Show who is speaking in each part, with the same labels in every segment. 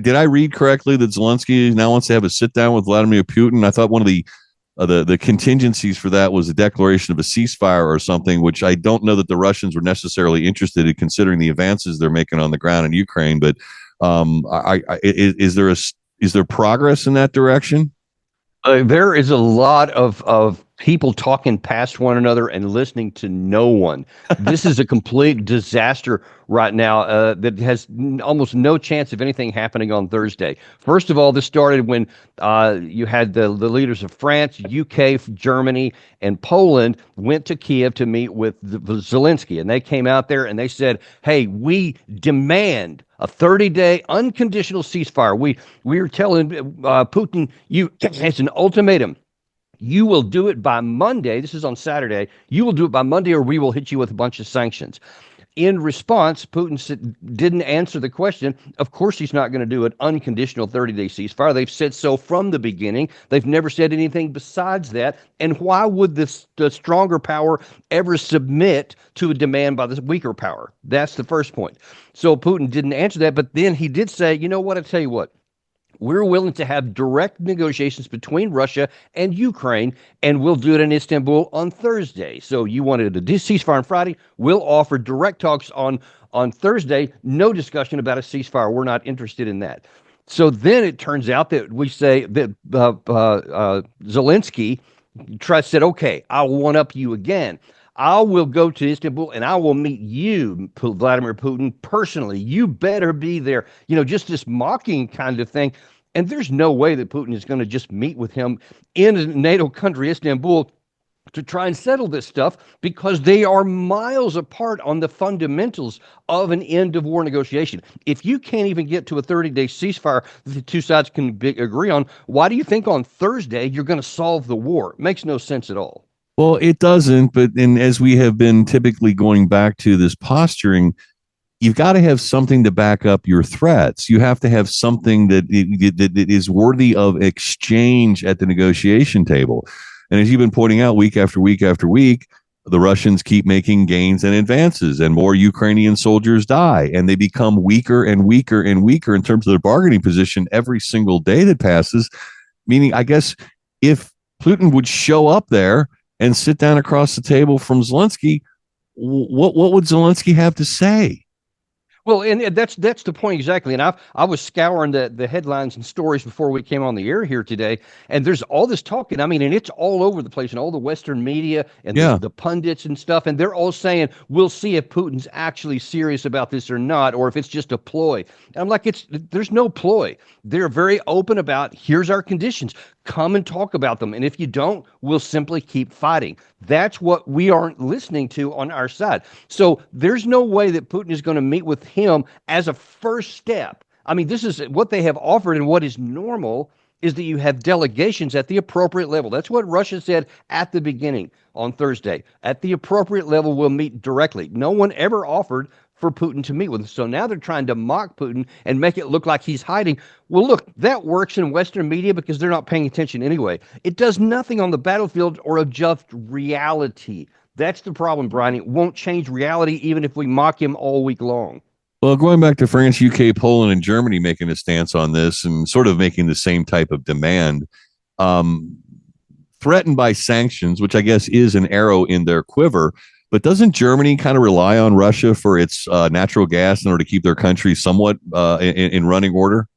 Speaker 1: Did I read correctly that Zelensky now wants to have a sit down with Vladimir Putin? I thought one of the contingencies for that was a declaration of a ceasefire or something, which I don't know that the Russians were necessarily interested in, considering the advances they're making on the ground in Ukraine. But is there progress in that direction?
Speaker 2: There is a lot of people talking past one another and listening to no one. This is a complete disaster right now that has almost no chance of anything happening on Thursday. First of all, this started when you had the leaders of France, UK, Germany, and Poland went to Kiev to meet with Zelensky, and they came out there and they said, "Hey, we demand a 30-day unconditional ceasefire. We are telling Putin, it's an ultimatum. You will do it by Monday. This is on Saturday. You will do it by Monday, or we will hit you with a bunch of sanctions." In response, Putin didn't answer the question. Of course, he's not going to do an unconditional 30-day ceasefire. They've said so from the beginning. They've never said anything besides that. And why would the stronger power ever submit to a demand by the weaker power? That's the first point. So Putin didn't answer that. But then he did say, you know what? I tell you what. We're willing to have direct negotiations between Russia and Ukraine, and we'll do it in Istanbul on Thursday. So you wanted a ceasefire on Friday. We'll offer direct talks on Thursday. No discussion about a ceasefire. We're not interested in that. So then it turns out that we say that Zelensky said, okay, I'll one up you again. I will go to Istanbul and I will meet you, Vladimir Putin, personally. You better be there. Just this mocking kind of thing. And there's no way that Putin is going to just meet with him in a NATO country, Istanbul, to try and settle this stuff, because they are miles apart on the fundamentals of an end of war negotiation. If you can't even get to a 30-day ceasefire that the two sides can agree on, why do you think on Thursday you're going to solve the war? It makes no sense at all.
Speaker 1: Well, it doesn't. But as we have been typically going back to this posturing, you've got to have something to back up your threats. You have to have something that is worthy of exchange at the negotiation table. And as you've been pointing out, week after week after week, the Russians keep making gains and advances, and more Ukrainian soldiers die, and they become weaker and weaker and weaker in terms of their bargaining position every single day that passes. Meaning, I guess, if Putin would show up there and sit down across the table from Zelensky, what would Zelensky have to say?
Speaker 2: Well, and that's the point exactly. And I was scouring the headlines and stories before we came on the air here today, and there's all this talking. I mean, and it's all over the place in all the Western media and the pundits and stuff, and they're all saying we'll see if Putin's actually serious about this or not, or if it's just a ploy. And I'm like, there's no ploy. They're very open about, here's our conditions. Come and talk about them. And if you don't, we'll simply keep fighting. That's what we aren't listening to on our side. So there's no way that Putin is going to meet with him as a first step. I mean, this is what they have offered, and what is normal is that you have delegations at the appropriate level. That's what Russia said at the beginning on Thursday. At the appropriate level, we'll meet directly. No one ever offered for Putin to meet with. So now they're trying to mock Putin and make it look like he's hiding. Well, look, that works in Western media because they're not paying attention anyway. It does nothing on the battlefield or adjust reality. That's the problem, Brian. It won't change reality even if we mock him all week long.
Speaker 1: Well, going back to France, UK, Poland, and Germany making a stance on this and sort of making the same type of demand, threatened by sanctions, which I guess is an arrow in their quiver. But doesn't Germany kind of rely on Russia for its natural gas in order to keep their country somewhat in running order?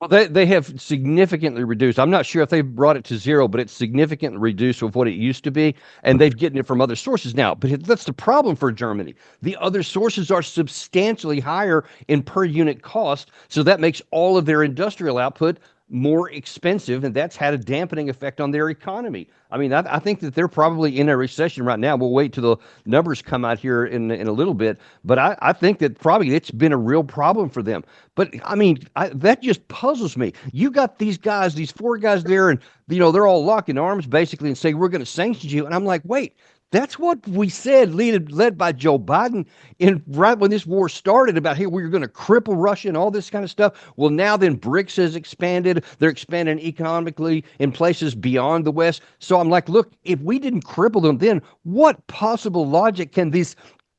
Speaker 2: Well, they have significantly reduced. I'm not sure if they brought it to zero, but it's significantly reduced with what it used to be, and they've gotten it from other sources now. But that's the problem for Germany. The other sources are substantially higher in per unit cost, so that makes all of their industrial output more expensive, and that's had a dampening effect on their economy. I mean, I think that they're probably in a recession right now. We'll wait till the numbers come out here in a little bit, but I think that probably it's been a real problem for them. But I mean, that just puzzles me. You got these guys, these four guys there, and they're all locking arms basically and saying we're going to sanction you, and I'm like, wait. That's what we said, led by Joe Biden, right when this war started, about, hey, we're going to cripple Russia and all this kind of stuff. Well, now then BRICS has expanded. They're expanding economically in places beyond the West. So I'm like, look, if we didn't cripple them then, what possible logic can these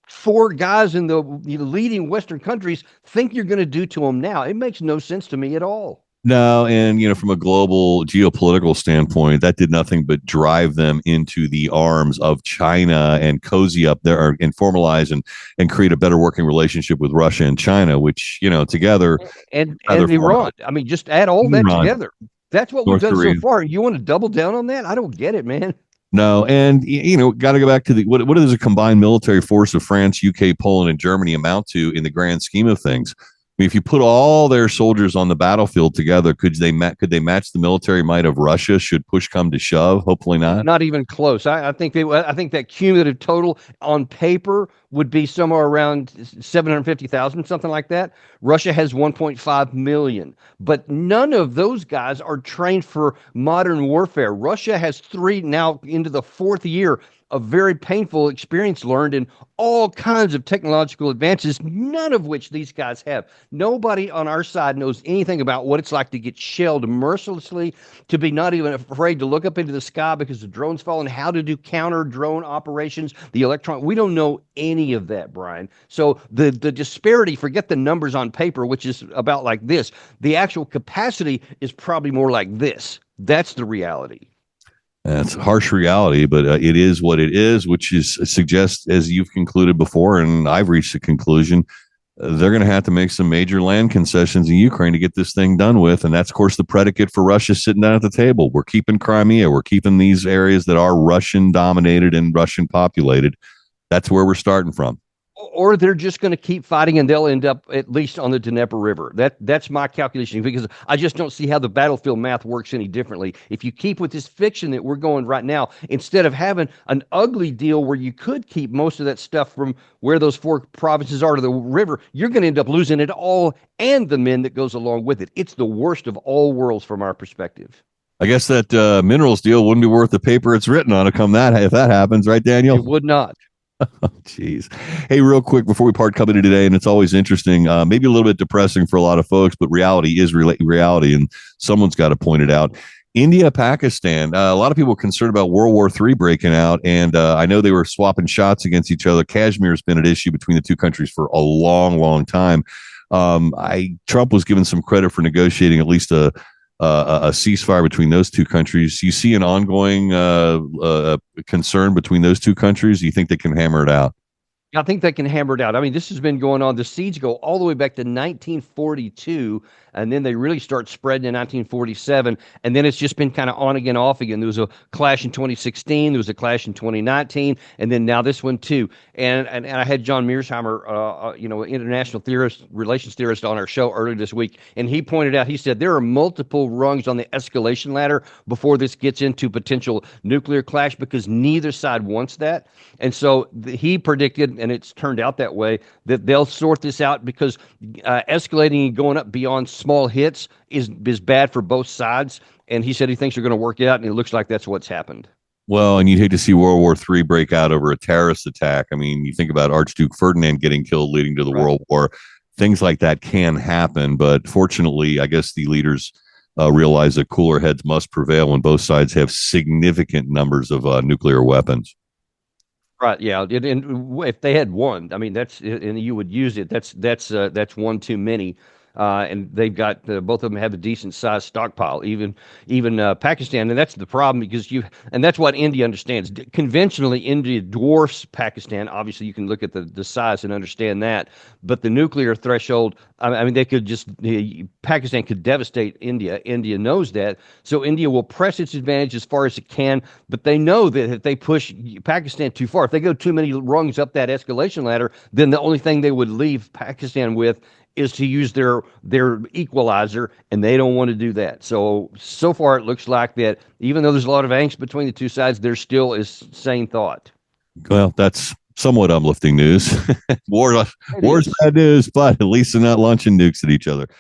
Speaker 2: four guys in the leading Western countries think you're going to do to them now. It makes no sense to me at all.
Speaker 1: No, and from a global geopolitical standpoint, that did nothing but drive them into the arms of China and cozy up there and formalize and create a better working relationship with Russia and China, which together
Speaker 2: And Iran. I mean, just add all that
Speaker 1: Iran,
Speaker 2: together. That's what we've
Speaker 1: North
Speaker 2: done so
Speaker 1: Korea.
Speaker 2: far. You want to double down on that? I don't get it, man.
Speaker 1: No, and got to go back to what does a combined military force of France, UK, Poland, and Germany amount to in the grand scheme of things? I mean, if you put all their soldiers on the battlefield together, could they match the military might of Russia? Should push come to shove? Hopefully not.
Speaker 2: Not even close. I think I think that cumulative total on paper would be somewhere around 750,000, something like that. Russia has 1.5 million, but none of those guys are trained for modern warfare. Russia has three now into the fourth year of very painful experience learned in all kinds of technological advances, none of which these guys have. Nobody on our side knows anything about what it's like to get shelled mercilessly, to be not even afraid to look up into the sky because the drones fall, and how to do counter drone operations, the electron. We don't know any of that, Brian. So the disparity, forget the numbers on paper, which is about like this. The actual capacity is probably more like this. That's the reality.
Speaker 1: It's a harsh reality, but it is what it is, which is suggests, as you've concluded before, and I've reached a conclusion, they're going to have to make some major land concessions in Ukraine to get this thing done with. And that's, of course, the predicate for Russia sitting down at the table. We're keeping Crimea. We're keeping these areas that are Russian dominated and Russian populated. That's where we're starting from.
Speaker 2: Or they're just going to keep fighting and they'll end up at least on the Dnieper River. That's my calculation, because I just don't see how the battlefield math works any differently. If you keep with this fiction that we're going right now, instead of having an ugly deal where you could keep most of that stuff from where those four provinces are to the river, you're going to end up losing it all and the men that goes along with it. It's the worst of all worlds from our perspective.
Speaker 1: I guess that minerals deal wouldn't be worth the paper it's written on if that happens, right, Daniel?
Speaker 2: It would not.
Speaker 1: Oh, geez. Hey, real quick before we part company today, and it's always interesting, maybe a little bit depressing for a lot of folks, but reality is reality, and someone's got to point it out. India, Pakistan. A lot of people are concerned about World War III breaking out, and I know they were swapping shots against each other. Kashmir has been an issue between the two countries for a long, long time. Trump was given some credit for negotiating at least a ceasefire between those two countries. You see an ongoing concern between those two countries? Do you think they can hammer it out?
Speaker 2: I think they can hammer it out. I mean, this has been going on. The siege go all the way back to 1942, and then they really start spreading in 1947, and then it's just been kind of on again, off again. There was a clash in 2016, there was a clash in 2019, and then now this one too. And I had John Mearsheimer, international theorist, relations theorist, on our show earlier this week, and he pointed out, he said there are multiple rungs on the escalation ladder before this gets into potential nuclear clash, because neither side wants that. And so he predicted, and it's turned out that way, that they'll sort this out, because escalating and going up beyond small hits is bad for both sides. And he said he thinks they're going to work it out, and it looks like that's what's happened.
Speaker 1: Well, and you'd hate to see World War III break out over a terrorist attack. I mean, you think about Archduke Ferdinand getting killed leading to the World War. Things like that can happen, but fortunately, I guess the leaders realize that cooler heads must prevail when both sides have significant numbers of nuclear weapons.
Speaker 2: Right. Yeah. And if they had one, I mean, and you would use it. That's one too many. And they've got both of them have a decent sized stockpile, even Pakistan, and that's the problem, because and that's what India understands. Conventionally, India dwarfs Pakistan. Obviously, you can look at the size and understand that, but the nuclear threshold. I mean, Pakistan could devastate India. India knows that, so India will press its advantage as far as it can. But they know that if they push Pakistan too far, if they go too many rungs up that escalation ladder, then the only thing they would leave Pakistan with is to use their equalizer, and they don't want to do that. So far it looks like that even though there's a lot of angst between the two sides, there still is sane thought.
Speaker 1: Well, that's somewhat uplifting news. War's bad news, but at least they're not launching nukes at each other.